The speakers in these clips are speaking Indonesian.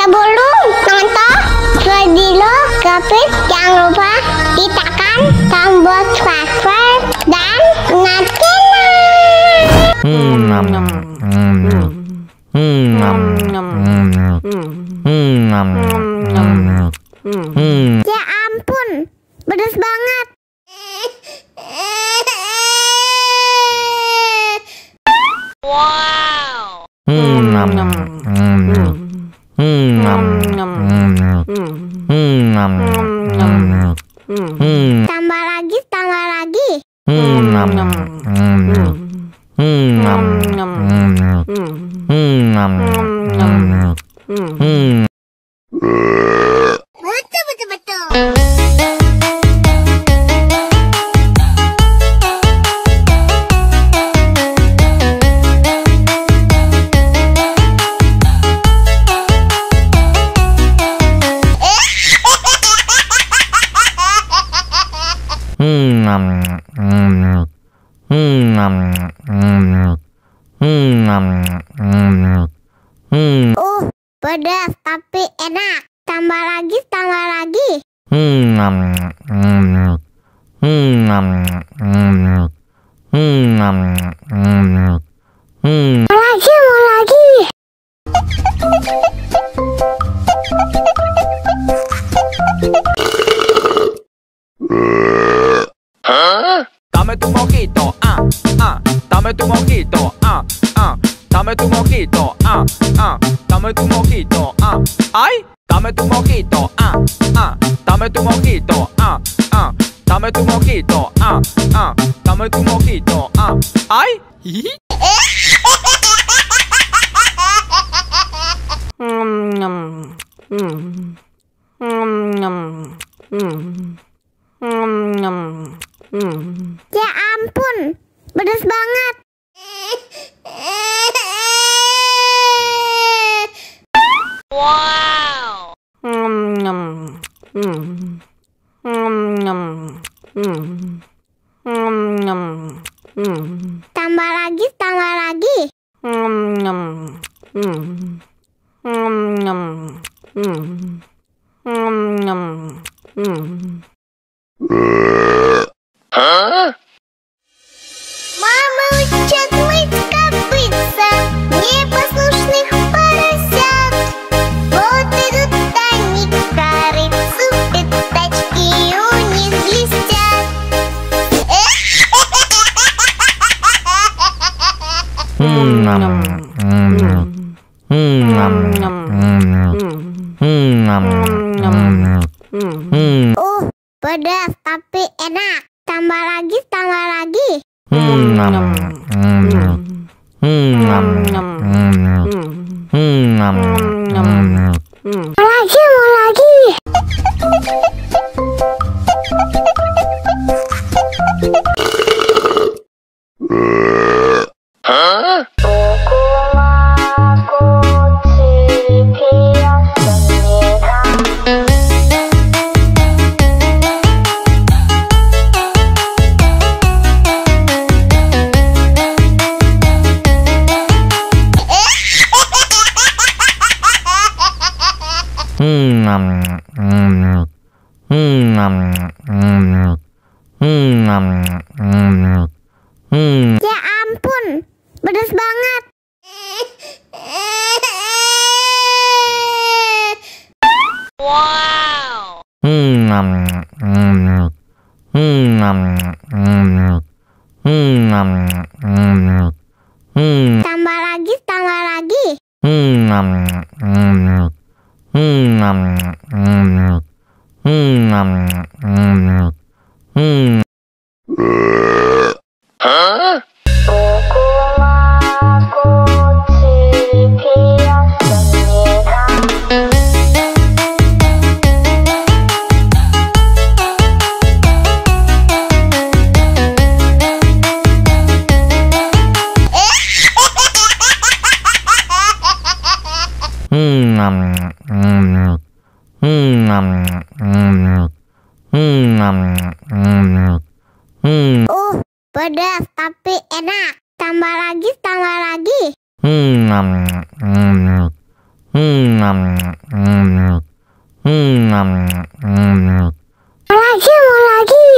Sebelum nonton video Gapit, jangan lupa ditekan tombol subscribe dan ya ampun, pedas banget. Wow. Tambah lagi, tambah lagi. Betul. Pedas tapi enak. Tambah lagi, tambah lagi. Mau lagi. Dame tu mojito, dame tu mojito, dame tu mojito, dame tu mojito, ay, dame tu mojito, dame tu mojito, dame tu mojito, dame tu mojito, ay. Ya ampun, pedas banget. Wow. Tambah lagi, tambah lagi. Мама учат мыть копытца непослушных поросят. Вот идут они к корыцу, пятачки у них блестят. Pedas tapi enak. Tambah lagi, tambah lagi. Mau lagi. Ya ampun, pedas banget. Wow. Tambah lagi, tambah lagi. Pedas tapi enak. Tambah lagi, tambah lagi. Mau lagi.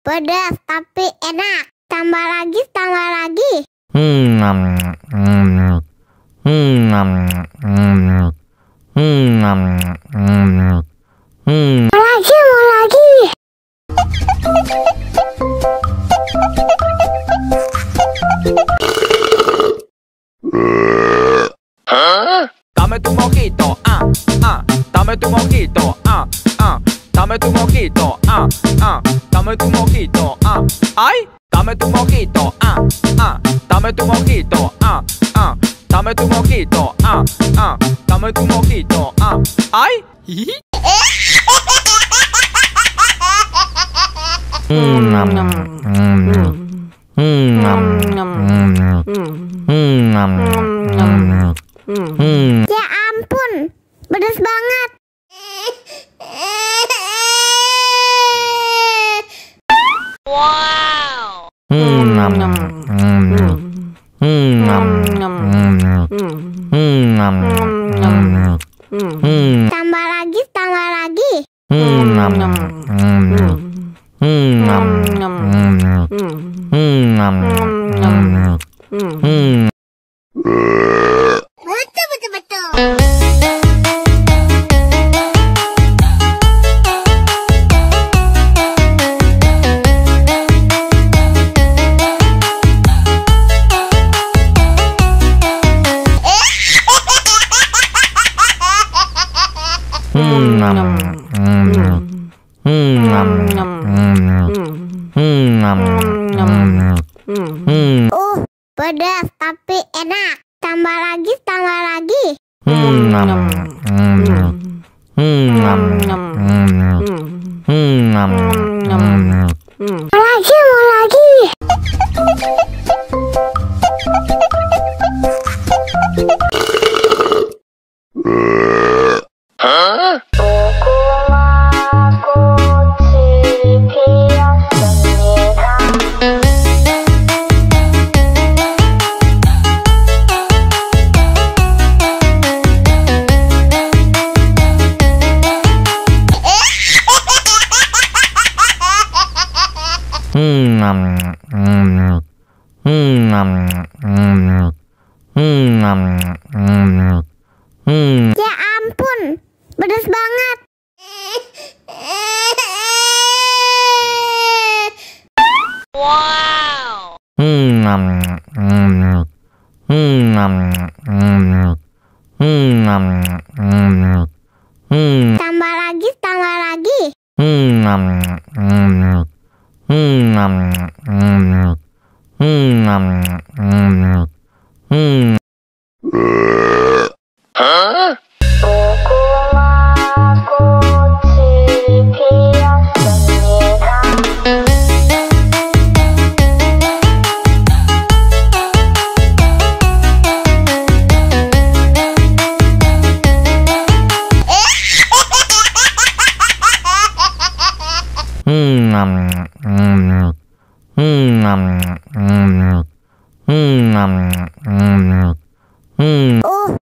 Pedas tapi enak. Tambah lagi, tambah lagi. Mau lagi. Dame tu mojito, dame tu mojito, dame tu mojito, dame tu mojito, ay, dame tu mojito, dame tu mojito, dame tu mojito, dame tu mojito, ay. Ya ampun, pedas banget. Wow. Tambah lagi, tambah lagi. Pedas tapi enak. Tambah lagi, tambah lagi. Mau lagi. Ya ampun, pedas banget. Wow. Tambah lagi, tambah lagi.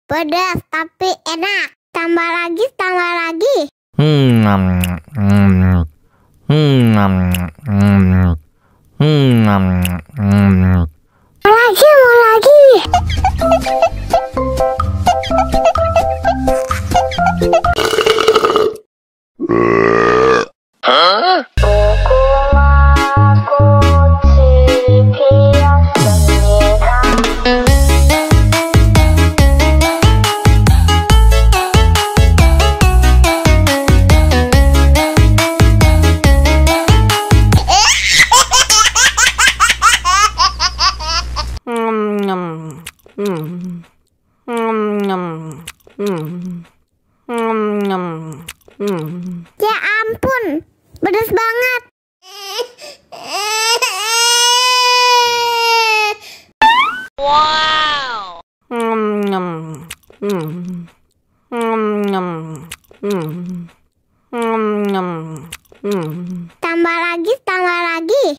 Pedas tapi enak. Tambah lagi, tambah lagi. Mau lagi. Ya ampun, pedas banget. Wow. Tambah lagi, tambah lagi.